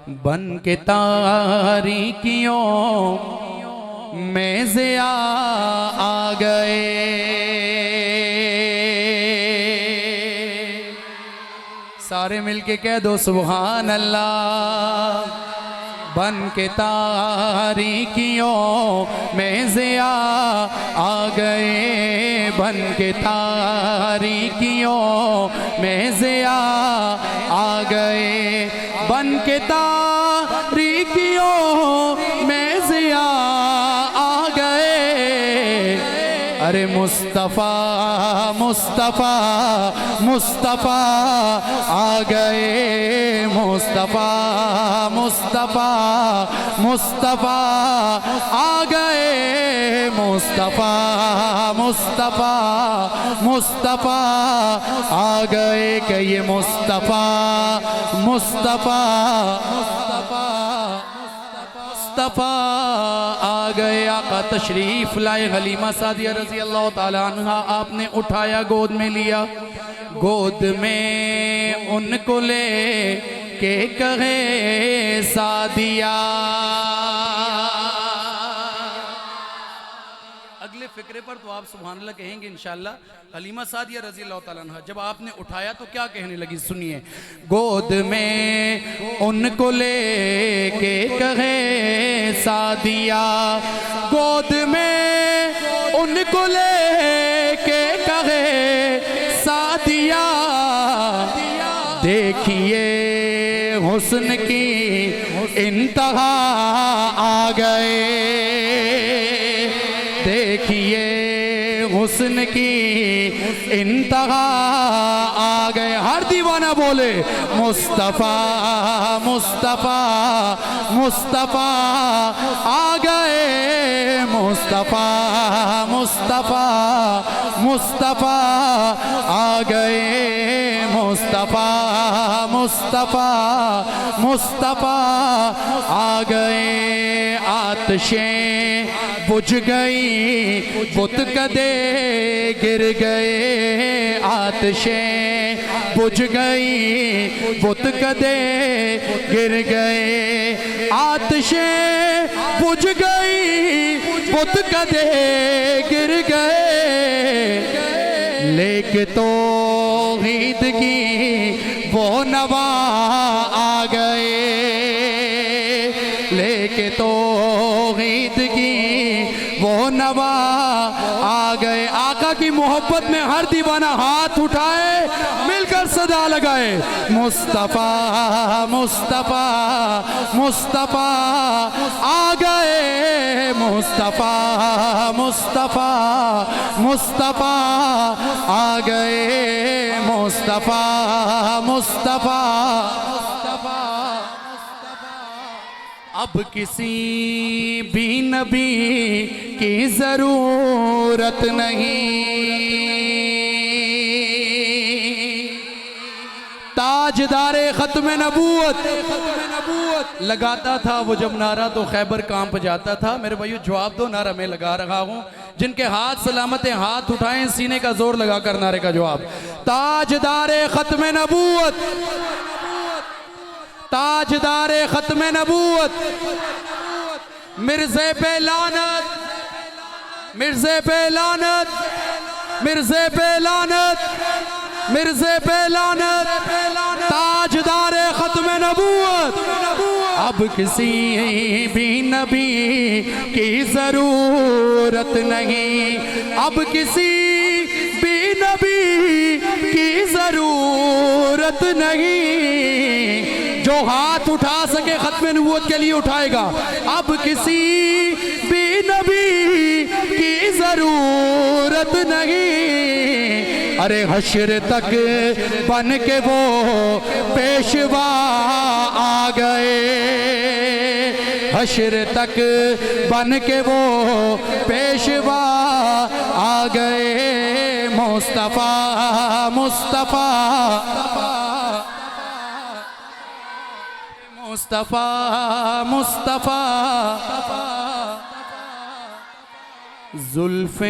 बन के तारीकियों में ज़िया आ गए। सारे मिलके कह दो सुभान अल्लाह। बन के तारीकियों में ज़िया आ गए, बन के तारीकियों में ज़िया आ गए, बन के तारीकियों में ज़िया आ गए। अरे मुस्तफ़ा मुस्तफ़ा मुस्तफ़ा आ गए, मुस्तफ़ा मुस्तफ़ा मुस्तफ़ा आ गए, मुस्तफ़ा मुस्तफ़ा मुस्तफ़ा आ गए। कि ये मुस्तफ़ा मुस्तफ़ा मुस्तफ़ा आ गए। आका तशरीफ लाए, हलीमा सादिया रज़ी अल्लाह ताला अन्हा आपने उठाया, गोद में लिया, गोद में उनको ले के कहे सादिया। अगले फिक्रे पर तो आप सुभान अल्लाह कहेंगे इंशाअल्लाह। हलीमा सादिया रज़ी अल्लाह ताला अन्हा जब आपने उठाया तो क्या कहने लगी, सुनिए। गोद में उनको ले के कहे सादिया, गोद में उनको ले के कहे सादिया। देखिए हुस्न की इंतहा आ गए, देखिए हुस्न की इंतहा आ गए। हर दीवाना बोले मुस्तफ़ा मुस्तफ़ा मुस्तफ़ा आ गए, मुस्तफ़ा मुस्तफ़ा मुस्तफ़ा आ गए, मुस्तफ़ा मुस्तफ़ा मुस्तफ़ा आ गए। आतिशें बुझ गई, बुत कदे गिर गए, आतिशें बुझ गई, बुत कदे गिर गए, आतिशें बुझ गई, बुत कदे गिर गए। लेके तो ईद की वो नवा आ गए, लेके तो ईद की वो नवा आ गए। आका की मोहब्बत में हर दीवाना हाथ उठाए, मिलकर सदा लगाए मुस्तफ़ा मुस्तफ़ा मुस्तफ़ा आ गए, मुस्तफ़ा मुस्तफ़ा मुस्तफ़ा आ गए, मुस्तफ़ा मुस्तफ़ा। अब किसी भी नबी की ज़रूरत नहीं, ताजदारे ख़त्म नबूवत लगाता था वो जब नारा तो खैबर कांप जाता था। मेरे भाइयों जवाब दो, नारा मैं लगा रहा हूँ, जिनके हाथ सलामत हैं हाथ उठाएं, सीने का जोर लगाकर नारे का जवाब। ताजदारे ख़त्म नबूवत, ताजदारे ख़त्म नबूवत, मिर्ज़े पे लानत, मिर्ज़े पे लानत, मिर्ज़े पे लानत, मिर्ज़े पे लानत, ताजदारे ख़त्म नबूवत। अब किसी भी नबी की ज़रूरत नहीं, अब किसी भी नबी की ज़रूरत नहीं। जो हाथ उठा सके ख़त्म नबूवत के लिए उठाएगा। अब किसी भी नबी की ज़रूरत नहीं। अरे हश्र तक बन के वो पेशवा आ गए, हश्र तक बन के वो पेशवा आ गए, मुस्तफ़ा मुस्तफ़ा मुस्तफ़ा मुस्तफ़ा। जुल्फ़े